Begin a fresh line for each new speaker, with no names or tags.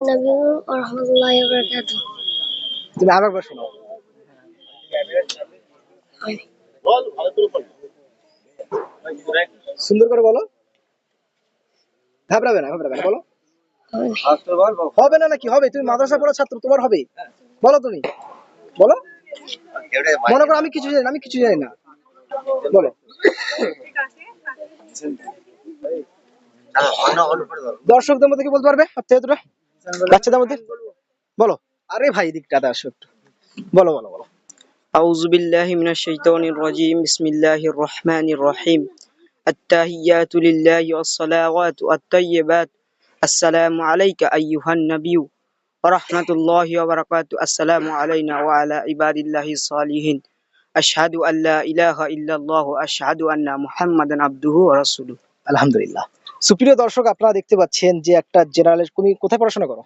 নবী ওয়া রাহমাতুল্লাহি ওয়া বারাকাতুহু।
তুমি আরেকবার শোনাও। সুন্দর করে বলো। ঘাবড়াবে না বলো। হবে না নাকি হবে? তুমি মাদ্রাসা পড়া ছাত্র, তোমার হবে। বলো তুমি বলো। মনে করো আমি কিছু জানি না, বলো। দর্শকদের মধ্যে কি বলতে পারবে? আচ্ছা বাচ্চাদের মধ্যে বলো। আরে ভাই দিকটাতে আসো একটু, বলো বলো বলো।
أعوذ بالله من الشيطان الرجيم بسم الله الرحمن الرحيم التحيات لله والصلوات الطيبات السلام عليك أيها النبي ورحمة الله وبركاته السلام علينا وعلى عباد الله الصالحين أشهد أن لا إله إلا الله وأشهد أن محمدا عبده ورسوله।
আলহামদুলিল্লাহ। সুপ্রিয় দর্শক, আপনারা দেখতে পাচ্ছেন যে একটা জেনারেল, তুমি কোথায় পড়াশোনা করো?